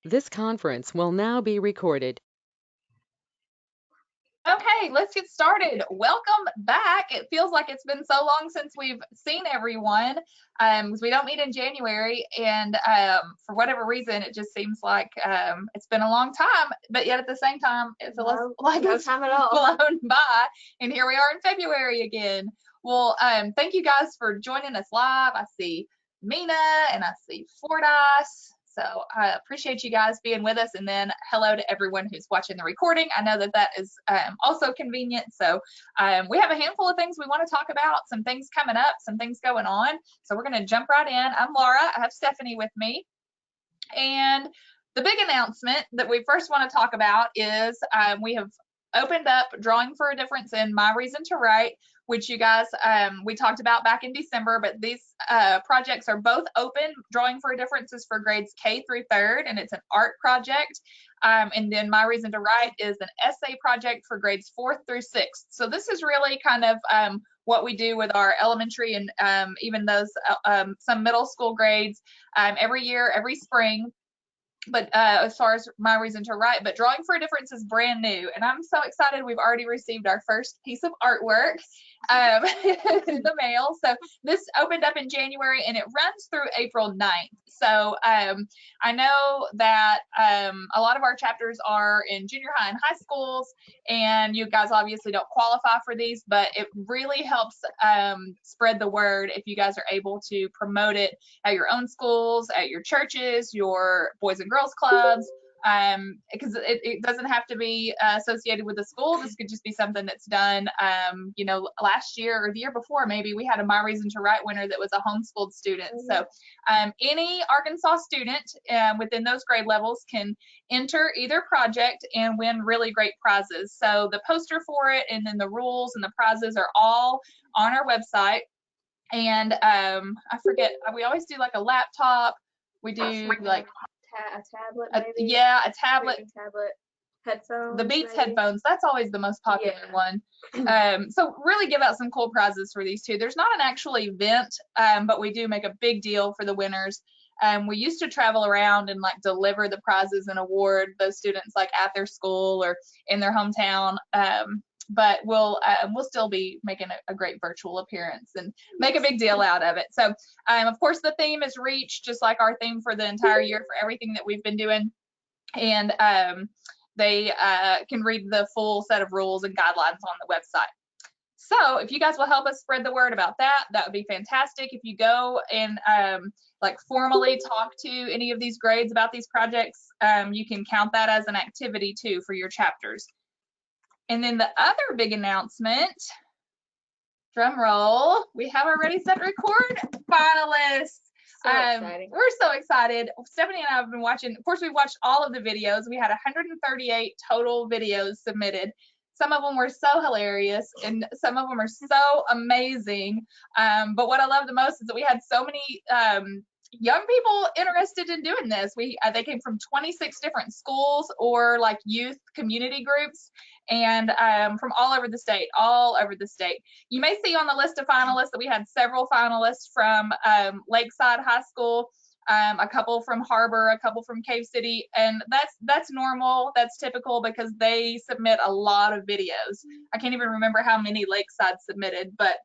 This conference will now be recorded. Okay, let's get started. Welcome back. It feels like it's been so long since we've seen everyone because we don't meet in January, and for whatever reason, it just seems like it's been a long time, but yet at the same time, it feels like no it's time at all. flown by, and here we are in February again. Well, thank you guys for joining us live. I see Mina and I see Fordyce. So I appreciate you guys being with us, and then hello to everyone who's watching the recording. I know that that is also convenient. So we have a handful of things we want to talk about, some things coming up, some things going on. So we're going to jump right in. I'm Laura. I have Stephanie with me. And the big announcement that we first want to talk about is we have opened up Drawing for a Difference in My Reason to Write, which you guys, we talked about back in December, but these projects are both open. Drawing for a Difference is for grades K through 3rd, and it's an art project. And then My Reason to Write is an essay project for grades 4th through 6th. So this is really kind of what we do with our elementary and even those some middle school grades every year, every spring. But as far as My Reason to Write, but Drawing for a Difference is brand new, and I'm so excited. We've already received our first piece of artwork in the mail. So this opened up in January, and it runs through April 9th. So I know that a lot of our chapters are in junior high and high schools, and you guys obviously don't qualify for these, but it really helps spread the word if you guys are able to promote it at your own schools, at your churches, your boys and girls clubs, because it doesn't have to be associated with the school. This could just be something that's done, you know, last year or the year before, maybe we had a My Reason to Write winner that was a homeschooled student. So any Arkansas student within those grade levels can enter either project and win really great prizes. So the poster for it and then the rules and the prizes are all on our website. And I forget, we always do like a laptop. We do like a tablet, maybe. Yeah, a tablet. Headphones. The Beats maybe. headphones, that's always the most popular one. So really give out some cool prizes for these two. There's not an actual event, but we do make a big deal for the winners. We used to travel around and like deliver the prizes and award those students like at their school or in their hometown. But we'll still be making a great virtual appearance and make a big deal out of it. So of course the theme is reach, just like our theme for the entire year for everything that we've been doing. And they can read the full set of rules and guidelines on the website. So if you guys will help us spread the word about that, that would be fantastic. If you go and like formally talk to any of these grades about these projects, you can count that as an activity too for your chapters. And then the other big announcement, drum roll, we have already set record finalists. So exciting. We're so excited. Stephanie and I have been watching, of course, we watched all of the videos. We had 138 total videos submitted. Some of them were so hilarious and some of them are so amazing. But what I love the most is that we had so many young people interested in doing this. They came from 26 different schools or like youth community groups, and from all over the state. You may see on the list of finalists that we had several finalists from Lakeside High School, a couple from Harbor, a couple from Cave City, and that's normal, that's typical because they submit a lot of videos. I can't even remember how many Lakeside submitted, but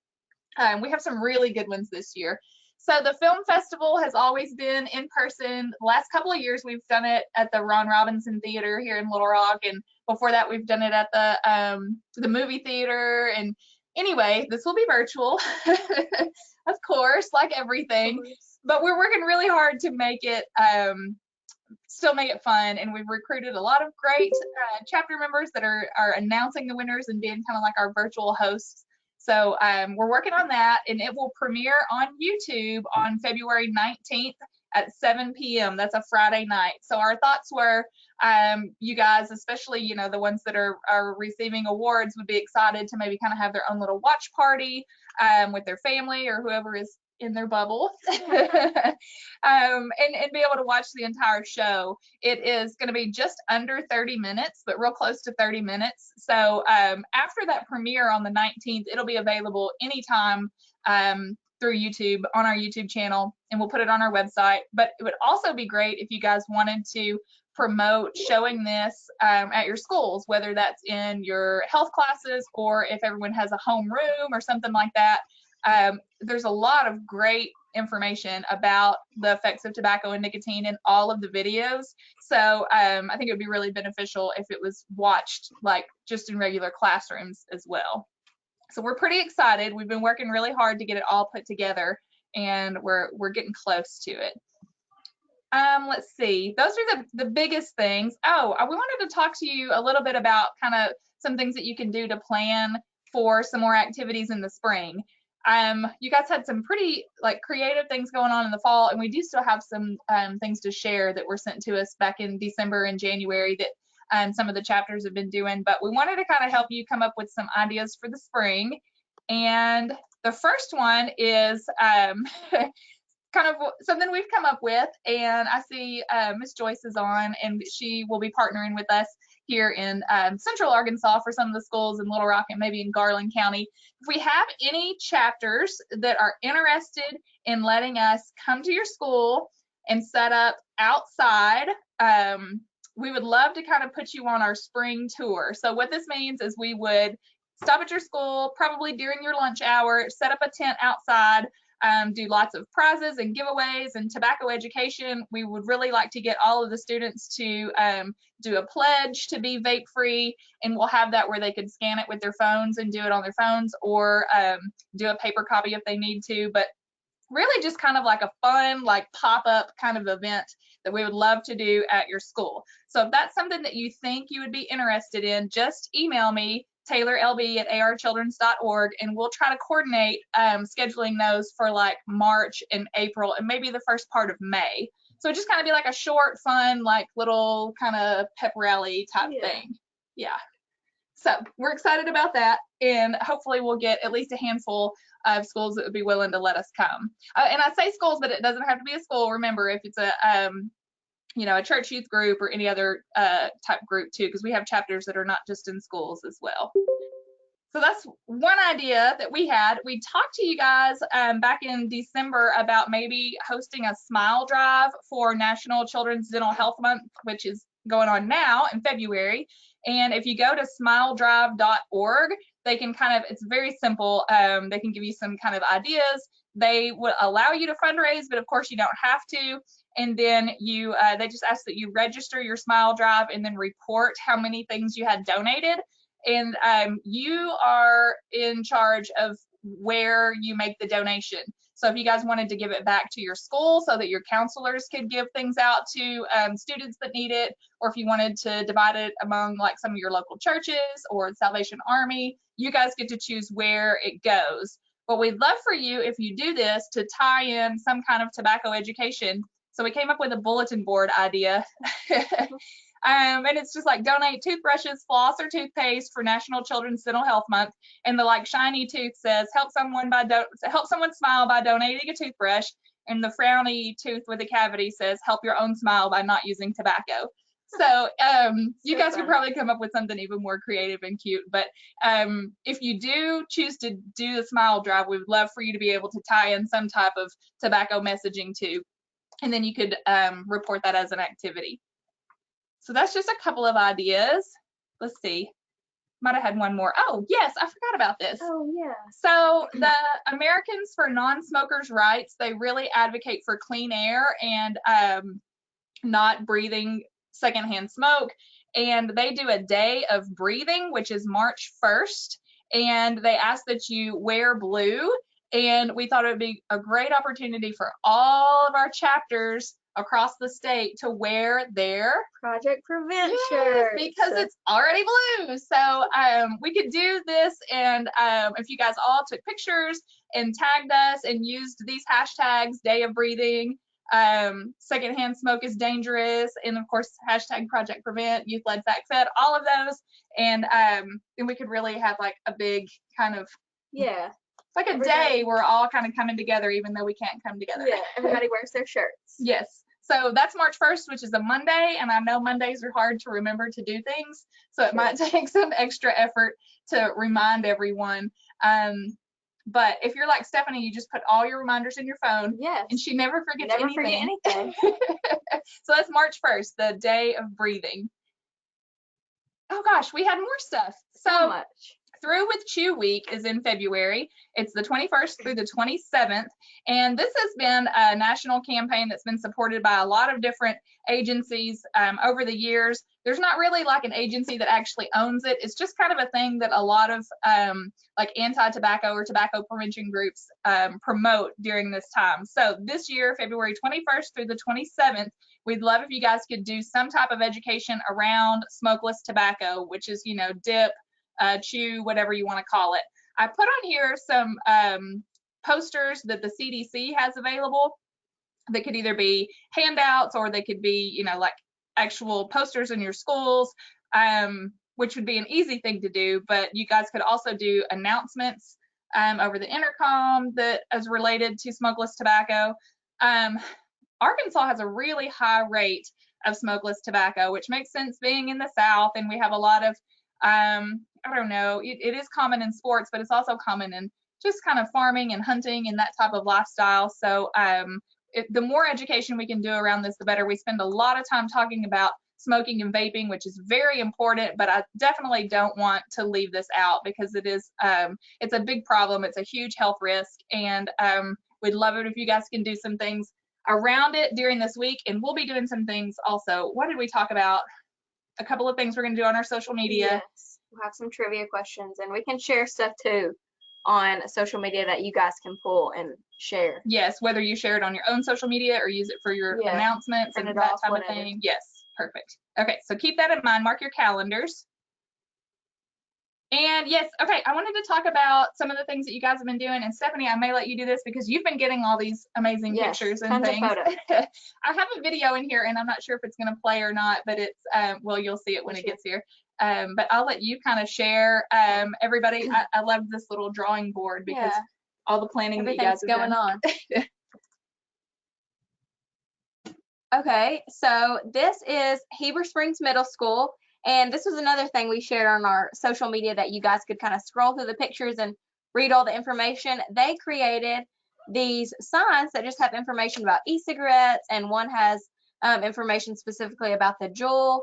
we have some really good ones this year. So the film festival has always been in person. The last couple of years we've done it at the Ron Robinson Theater here in Little Rock, and before that we've done it at the movie theater. And anyway, this will be virtual, of course, like everything. But we're working really hard to make it still make it fun, and we've recruited a lot of great chapter members that are announcing the winners and being kind of like our virtual hosts. So we're working on that, and it will premiere on YouTube on February 19th at 7 p.m. That's a Friday night. So our thoughts were you guys, especially, you know, the ones that are receiving awards, would be excited to maybe kind of have their own little watch party with their family or whoever is in their bubble and be able to watch the entire show. It is going to be just under 30 minutes, but real close to 30 minutes. So after that premiere on the 19th, it'll be available anytime through YouTube on our YouTube channel, and we'll put it on our website. But it would also be great if you guys wanted to promote showing this at your schools, whether that's in your health classes or if everyone has a home room or something like that. There's a lot of great information about the effects of tobacco and nicotine in all of the videos. So I think it would be really beneficial if it was watched like just in regular classrooms as well. So we're pretty excited. We've been working really hard to get it all put together, and we're getting close to it. Let's see. Those are the biggest things. Oh, we wanted to talk to you a little bit about kind of some things that you can do to plan for some more activities in the spring. You guys had some pretty like creative things going on in the fall, and we do still have some things to share that were sent to us back in December and January that some of the chapters have been doing, but we wanted to kind of help you come up with some ideas for the spring. And the first one is kind of something we've come up with, and I see Miss Joyce is on, and she will be partnering with us here in Central Arkansas for some of the schools in Little Rock and maybe in Garland County. If we have any chapters that are interested in letting us come to your school and set up outside, we would love to kind of put you on our spring tour. So what this means is we would stop at your school, probably during your lunch hour, set up a tent outside, do lots of prizes and giveaways and tobacco education. We would really like to get all of the students to do a pledge to be vape free, and we'll have that where they could scan it with their phones and do it on their phones, or do a paper copy if they need to. But really just kind of like a fun, like pop-up kind of event that we would love to do at your school. So if that's something that you think you would be interested in, just email me, taylorlb@archildrens.org, and we'll try to coordinate scheduling those for like March and April and maybe the first part of May. So just kind of be like a short, fun, like little kind of pep rally type thing. Yeah. So we're excited about that, and hopefully we'll get at least a handful of schools that would be willing to let us come. And I say schools, but it doesn't have to be a school. Remember, if it's a a church youth group or any other type group too, because we have chapters that are not just in schools as well. So that's one idea that we had. We talked to you guys back in December about maybe hosting a smile drive for National Children's Dental Health Month, which is going on now in February. And if you go to smiledrive.org, they can it's very simple. They can give you some kind of ideas. They will allow you to fundraise, but of course you don't have to. And then they just ask that you register your smile drive and then report how many things you had donated. And you are in charge of where you make the donation. So if you guys wanted to give it back to your school so that your counselors could give things out to students that need it, or if you wanted to divide it among like some of your local churches or the Salvation Army, you guys get to choose where it goes. But we'd love for you, if you do this, to tie in some kind of tobacco education. So we came up with a bulletin board idea. And it's just like donate toothbrushes, floss, or toothpaste for National Children's Dental Health Month. And the like shiny tooth says help someone smile by donating a toothbrush. And the frowny tooth with a cavity says help your own smile by not using tobacco. So you guys could probably come up with something even more creative and cute. But if you do choose to do the smile drive, we would love for you to be able to tie in some type of tobacco messaging too. And then you could report that as an activity. So that's just a couple of ideas. Let's see. Might have had one more. Oh, yes, I forgot about this. Oh, yeah. So the Americans for Non-Smokers' Rights, they really advocate for clean air and not breathing secondhand smoke. And they do a day of breathing, which is March 1st. And they ask that you wear blue. And we thought it would be a great opportunity for all of our chapters across the state to wear their Project Prevent shirts. Because it's already blue. So we could do this, and if you guys all took pictures and tagged us and used these hashtags, day of breathing, secondhand smoke is dangerous, and of course hashtag Project Prevent, youth led fact fed, all of those, and we could really have like a big kind of like a day we're all kind of coming together, even though we can't come together. Yeah, everybody wears their shirts. Yes. So that's March 1st, which is a Monday, and I know Mondays are hard to remember to do things, so it might take some extra effort to remind everyone. But if you're like Stephanie, you just put all your reminders in your phone, Yes. and she never forgets Never anything. forget anything. So that's March 1st, the day of breathing. Oh gosh, we had more stuff. So much. Through with Chew Week is in February. It's the 21st through the 27th. And this has been a national campaign that's been supported by a lot of different agencies over the years. There's not really like an agency that actually owns it. It's just kind of a thing that a lot of like anti-tobacco or tobacco prevention groups promote during this time. So this year, February 21st through the 27th, we'd love if you guys could do some type of education around smokeless tobacco, which is, you know, dip, chew, whatever you want to call it. I put on here some posters that the CDC has available that could either be handouts or they could be, you know, like actual posters in your schools, which would be an easy thing to do, but you guys could also do announcements over the intercom that is related to smokeless tobacco. Arkansas has a really high rate of smokeless tobacco, which makes sense being in the South, and we have a lot of I don't know, it is common in sports, but it's also common in just kind of farming and hunting and that type of lifestyle. So the more education we can do around this, the better. We spend a lot of time talking about smoking and vaping, which is very important, but I definitely don't want to leave this out because it is, it's a big problem. It's a huge health risk, and we'd love it if you guys can do some things around it during this week, and we'll be doing some things also. What did we talk about? A couple of things we're going to do on our social media. Yes, we'll have some trivia questions, and we can share stuff too on social media that you guys can pull and share. Yes, whether you share it on your own social media or use it for your announcements and that type of thing. Yes, perfect. Okay, so keep that in mind. Mark your calendars. And yes, okay, I wanted to talk about some of the things that you guys have been doing. And Stephanie, I may let you do this because you've been getting all these amazing pictures and things. Tons of photos. I have a video in here, and I'm not sure if it's going to play or not, but it's, well, you'll see it when it gets here. But I'll let you kind of share. Everybody, I love this little drawing board because all the planning that you guys have going done. on. Okay, so this is Heber Springs Middle School. And this was another thing we shared on our social media that you guys could kind of scroll through the pictures and read all the information. They created these signs that just have information about e-cigarettes, and one has information specifically about the Juul.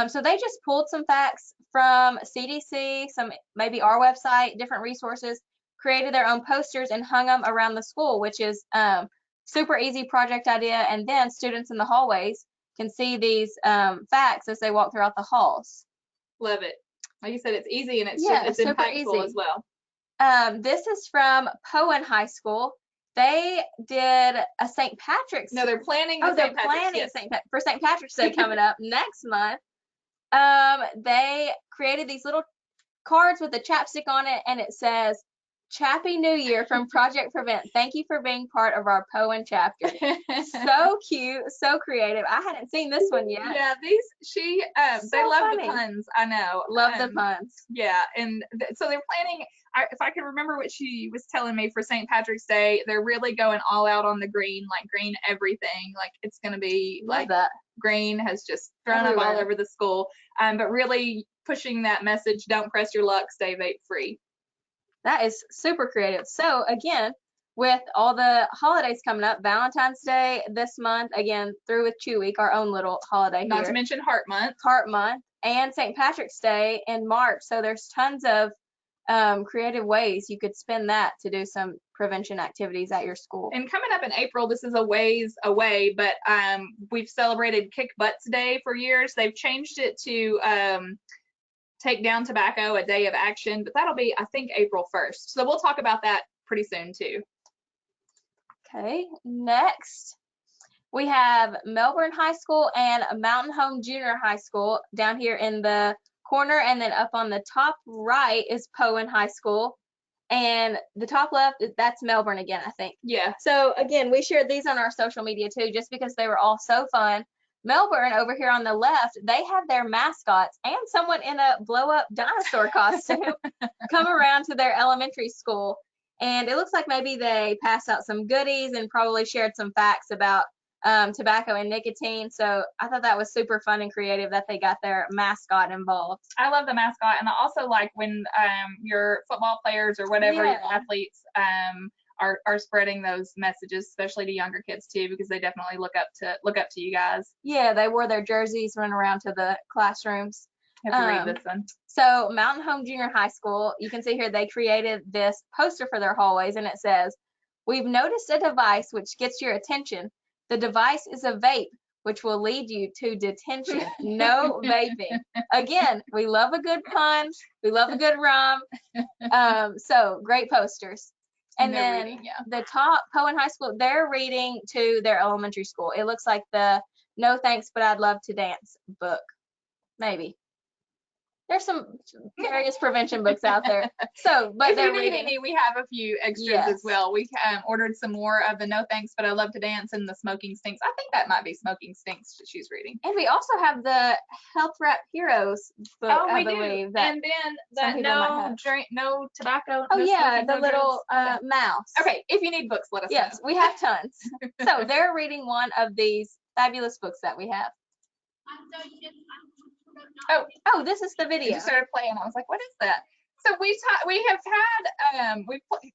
So they just pulled some facts from CDC, some maybe our website, different resources, created their own posters and hung them around the school, which is super easy project idea. And then students in the hallways can see these facts as they walk throughout the halls. Love it. Like you said, it's easy and it's it's impactful easy as well. This is from Poen High School. They did a St. Patrick's. No, they're planning. They're planning for St. Patrick's Day coming up next month. They created these little cards with a chapstick on it, and it says, "Chappy New Year from Project Prevent. Thank you for being part of our Poen chapter." So cute, so creative. I hadn't seen this one yet. Yeah, they love the puns. I know. Love the puns. Yeah, and so they're planning. If I can remember what she was telling me, for St. Patrick's Day, they're really going all out on the green, like green everything. Like it's gonna be Love that. Green has just thrown up all over the school. But really pushing that message: don't press your luck, stay vape free. That is super creative. So again, with all the holidays coming up, Valentine's Day this month, again, through with Chew Week, our own little holiday Not to mention Heart Month. Heart Month, and St. Patrick's Day in March. So there's tons of creative ways you could spend that to do some prevention activities at your school. And coming up in April, this is a ways away, but we've celebrated Kick Butts Day for years. They've changed it to Take Down Tobacco, a day of action, but that'll be, I think, April 1st. So we'll talk about that pretty soon too. Okay, next we have Melbourne High School and Mountain Home Junior High School down here in the corner, and then up on the top right is Poen High School, and the top left, that's Melbourne again, I think. Yeah. So again, we shared these on our social media too, just because they were all so fun. Melbourne over here on the left, they have their mascots and someone in a blow-up dinosaur costume come around to their elementary school. And it looks like maybe they passed out some goodies and probably shared some facts about tobacco and nicotine. So I thought that was super fun and creative that they got their mascot involved. I love the mascot, and I also like when your football players or whatever your athletes are spreading those messages, especially to younger kids too, because they definitely look up to you guys. Yeah, they wore their jerseys, running around to the classrooms. I have to read this one. So Mountain Home Junior High School, you can see here they created this poster for their hallways, and it says, "We've noticed a device which gets your attention. The device is a vape, which will lead you to detention. No vaping." Again, we love a good pun. We love a good rhyme. So great posters. And then reading, the top Poen High School, they're reading to their elementary school. It looks like the No Thanks, But I'd Love to Dance book. Maybe. There's some various prevention books out there. So, but if they're you need reading. any, we have a few extras as well. We ordered some more of the No Thanks, But I Love to Dance and the Smoking Stinks. I think that might be Smoking Stinks that she's reading. And we also have the Health Wrap Heroes book, I believe. And then that no tobacco. Oh no yeah, smoking, the no little drugs. mouse. Okay, if you need books, let us know. Yes, we have tons. So they're reading one of these fabulous books that we have. Oh, this is the video. It just started playing. I was like, what is that? So we have had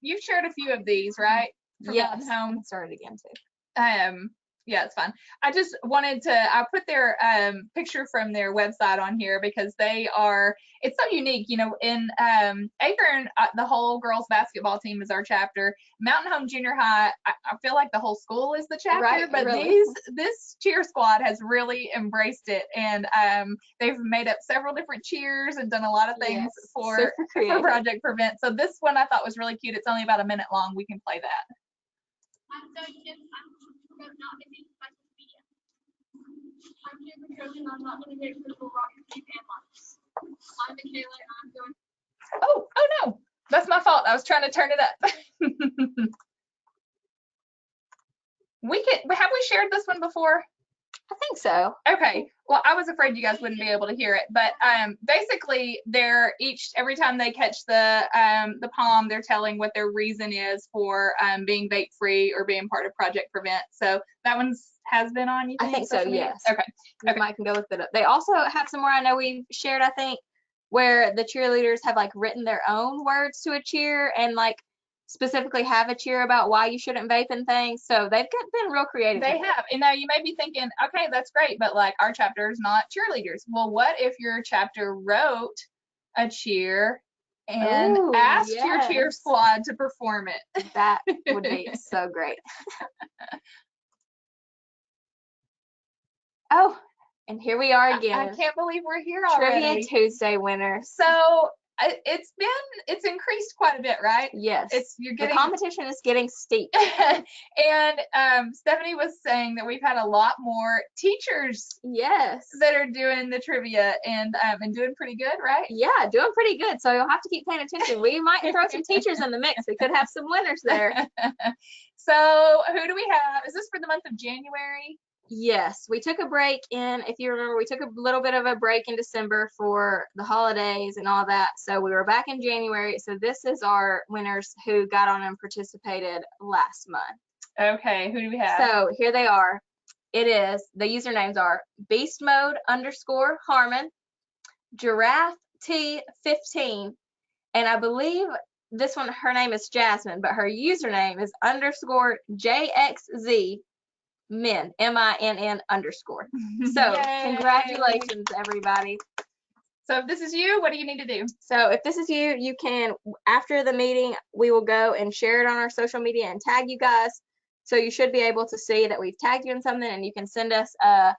you've shared a few of these, right? Yes. Home. Start it again too. Yeah, it's fun. I just wanted to, I put their picture from their website on here because it's so unique. You know, in Akron, the whole girls basketball team is our chapter. Mountain Home Junior High, I feel like the whole school is the chapter, right, but really. this cheer squad has really embraced it, and they've made up several different cheers and done a lot of things for Project Prevent. So this one I thought was really cute. It's only about a minute long. We can play that. Not missing social media. I'm here for children. I'm not going to get critical rock and lights. I'm Michaela and I'm going. Oh no, that's my fault. I was trying to turn it up. Have we shared this one before? I think so. Okay. Well, I was afraid you guys wouldn't be able to hear it, but basically they're every time they catch the palm, they're telling what their reason is for being vape free or being part of Project Prevent. So that has been on, you think? I think so, yes. Okay. Mike can go look it up. They also have some more I know we've shared, I think, where the cheerleaders have like written their own words to a cheer and like specifically have a cheer about why you shouldn't vape and things. So they've been real creative. They have. And now you may be thinking, okay, that's great, but like our chapter is not cheerleaders. Well, what if your chapter wrote a cheer and asked your cheer squad to perform it? That would be so great. Oh, and here we are again. I can't believe we're here already. Trivia Tuesday winners. So it's increased quite a bit, right? Yes. The competition is getting steep. And Stephanie was saying that we've had a lot more teachers that are doing the trivia and doing pretty good, right? Yeah, doing pretty good. So you'll have to keep paying attention. We might throw some teachers in the mix. We could have some winners there. So who do we have? Is this for the month of January? Yes, we took a break if you remember, we took a little bit of a break in December for the holidays and all that. So we were back in January. So this is our winners who got on and participated last month. Okay, who do we have? So here they are. The usernames are Beast Mode _Harmon, Giraffe T15, and I believe this one, her name is Jasmine, but her username is _JXZ. Min, MINN _. So congratulations, everybody. So if this is you, what do you need to do? So if this is you, you can, after the meeting, we will go and share it on our social media and tag you guys. So you should be able to see that we've tagged you in something, and you can send us a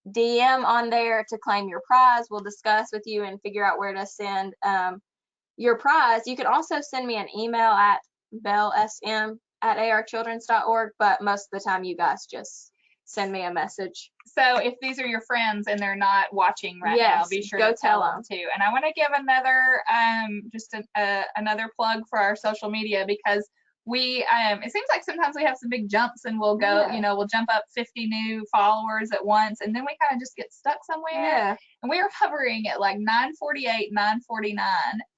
DM on there to claim your prize. We'll discuss with you and figure out where to send your prize. You can also send me an email at bellsm@archildrens.org, but most of the time you guys just send me a message. So if these are your friends and they're not watching right now, be sure to tell them too. And I want to give another another plug for our social media, because it seems like sometimes we have some big jumps and we'll go, Yeah. we'll jump up 50 new followers at once, and then we kind of just get stuck somewhere. Yeah. And we are hovering at like 948, 949.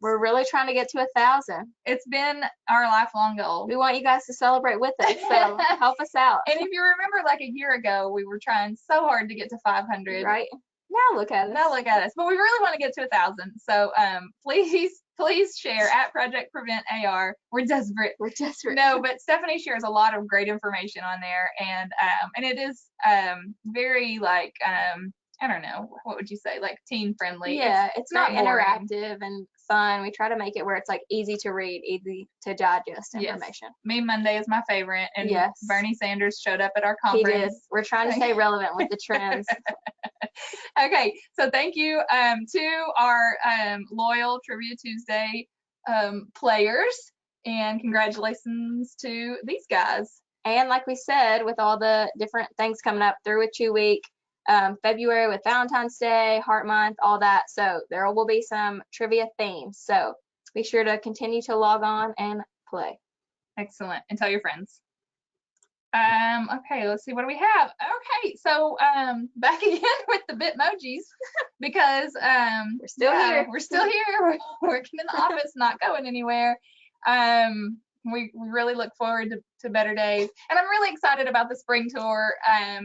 We're really trying to get to 1,000. It's been our lifelong goal. We want you guys to celebrate with us, so help us out. And if you remember, like a year ago, we were trying so hard to get to 500. Right? Now look at us. Now look at us. But we really want to get to 1,000. So please share at Project Prevent AR. We're desperate. We're desperate. No, but Stephanie shares a lot of great information on there, and it is very like I don't know, what would you say, like teen friendly. Yeah, it's not very boring. interactive and fun. We try to make it where it's like easy to read, easy to digest information. Meme Monday is my favorite, and Yes. Bernie Sanders showed up at our He did. conference. We're trying to stay relevant with the trends. Okay, so thank you to our loyal Trivia Tuesday players, and congratulations to these guys. And like we said, with all the different things coming up through a 2 week, February with Valentine's Day, Heart Month, all that. So there will be some trivia themes. So be sure to continue to log on and play. Excellent. And tell your friends. Okay, let's see, what do we have? Okay, so back again with the Bitmojis, because We're still here. We're still here. We're working in the office, not going anywhere. We really look forward to better days, and I'm really excited about the spring tour,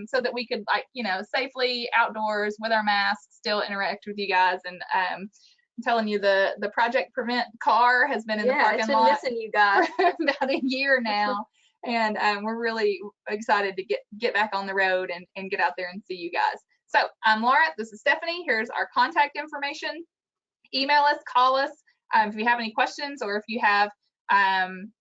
so that we could, like, safely outdoors with our masks still interact with you guys. And I'm telling you, the Project Prevent car has been in the parking it's been lot missing you guys. for about a year now, and we're really excited to get back on the road and get out there and see you guys. So I'm Laura, this is Stephanie. Here's our contact information. Email us, call us if you have any questions, or if you have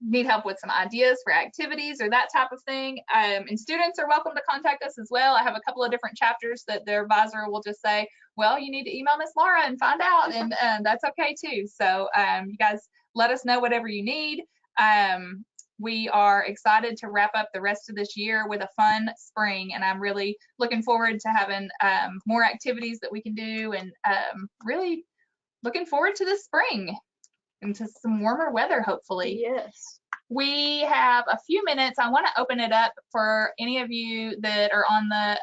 need help with some ideas for activities or that type of thing. And students are welcome to contact us as well. I have a couple of different chapters that their advisor will just say, well, you need to email Miss Laura and find out, and that's okay too. So you guys let us know whatever you need. We are excited to wrap up the rest of this year with a fun spring, and I'm really looking forward to having more activities that we can do, and really looking forward to this spring and to some warmer weather, hopefully. Yes. We have a few minutes. I want to open it up for any of you that are on the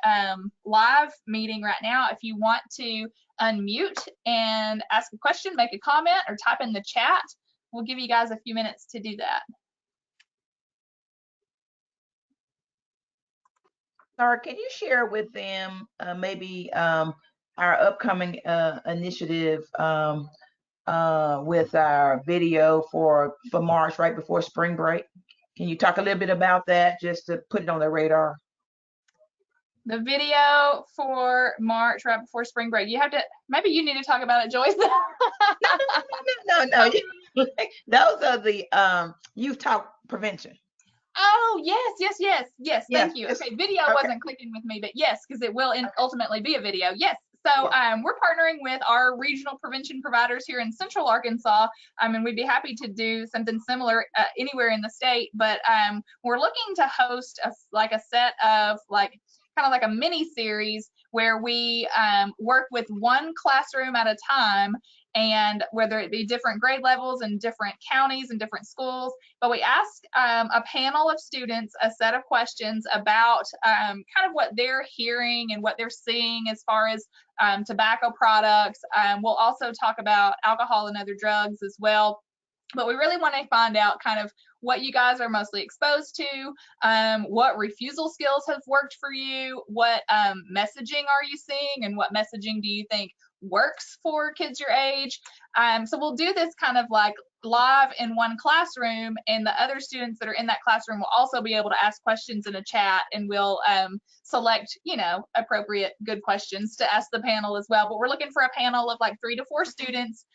live meeting right now. If you want to unmute and ask a question, make a comment, or type in the chat, we'll give you guys a few minutes to do that. Sarah, can you share with them maybe our upcoming initiative with our video for March, right before spring break? Can you talk a little bit about that, just to put it on their radar? The video for March right before spring break. Maybe you need to talk about it, Joyce. No. Those are the youth talk prevention. Oh, yes. Thank you. Yes. Okay, video wasn't clicking with me, but yes, because it will ultimately be a video. Yes. So we're partnering with our regional prevention providers here in Central Arkansas, and we'd be happy to do something similar anywhere in the state. But we're looking to host a set of kind of like a mini series where we work with one classroom at a time, and whether it be different grade levels and different counties and different schools, but we ask a panel of students a set of questions about kind of what they're hearing and what they're seeing as far as tobacco products. We'll also talk about alcohol and other drugs as well. But we really want to find out kind of what you guys are mostly exposed to, what refusal skills have worked for you, what messaging are you seeing, and what messaging do you think works for kids your age. So we'll do this kind of like live in one classroom, and the other students that are in that classroom will also be able to ask questions in a chat, and we'll select, appropriate good questions to ask the panel as well. But we're looking for a panel of like 3 to 4 students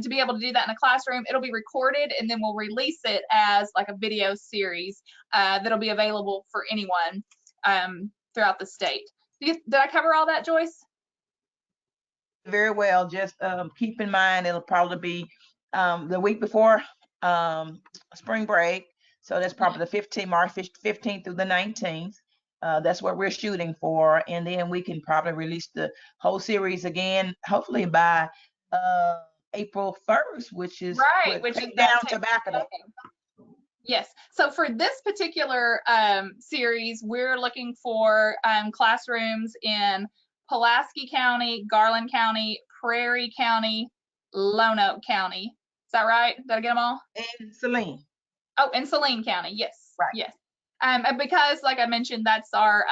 to be able to do that in a classroom. It'll be recorded, and then we'll release it as like a video series that'll be available for anyone throughout the state. Did I cover all that, Joyce? Very well. Just keep in mind, it'll probably be the week before spring break. So that's probably the March 15th through the 19th. That's what we're shooting for. And then we can probably release the whole series again, hopefully by April 1st, which is right, which is down tobacco. Yes. So for this particular series, we're looking for classrooms in Pulaski County, Garland County, Prairie County, Lonoke County. Is that right? Did I get them all? And Celine. Oh, and Saline County. Yes. Right. Yes. And because, like I mentioned, that's our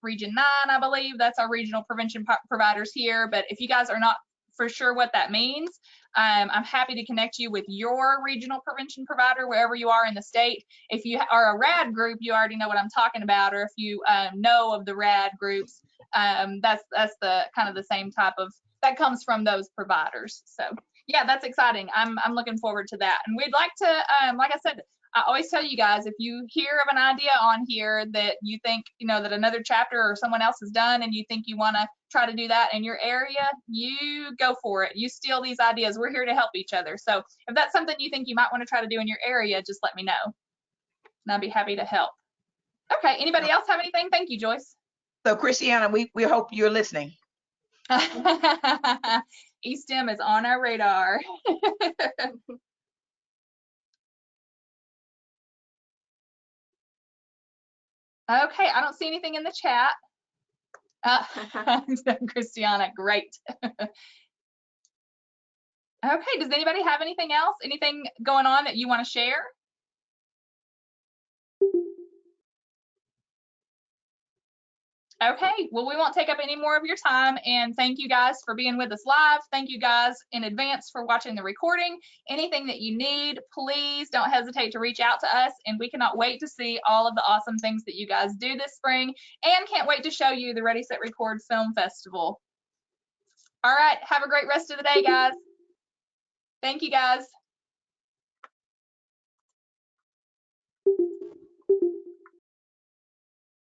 Region 9, I believe. That's our regional prevention providers here. But if you guys are not for sure what that means, I'm happy to connect you with your regional prevention provider wherever you are in the state. If you are a RAD group, you already know what I'm talking about, or if you know of the RAD groups, that's the kind of the same type of, that comes from those providers. So yeah, that's exciting. I'm looking forward to that. And we'd like to, like I said, I always tell you guys, if you hear of an idea on here that you think, you know, that another chapter or someone else has done and you think you want to try to do that in your area, you go for it. You steal these ideas. We're here to help each other. So if that's something you think you might want to try to do in your area, just let me know. And I'd be happy to help. Okay, anybody else have anything? Thank you, Joyce. So Christiana, we hope you're listening. E-STEM is on our radar. Okay, I don't see anything in the chat. Christiana, great. Okay, does anybody have anything else? Anything going on that you want to share? Okay, well, we won't take up any more of your time, and thank you guys for being with us live. Thank you guys in advance for watching the recording. Anything that you need, please don't hesitate to reach out to us, and we cannot wait to see all of the awesome things that you guys do this spring, and can't wait to show you the Ready, Set, Record Film Festival. All right, have a great rest of the day, guys. Thank you, guys.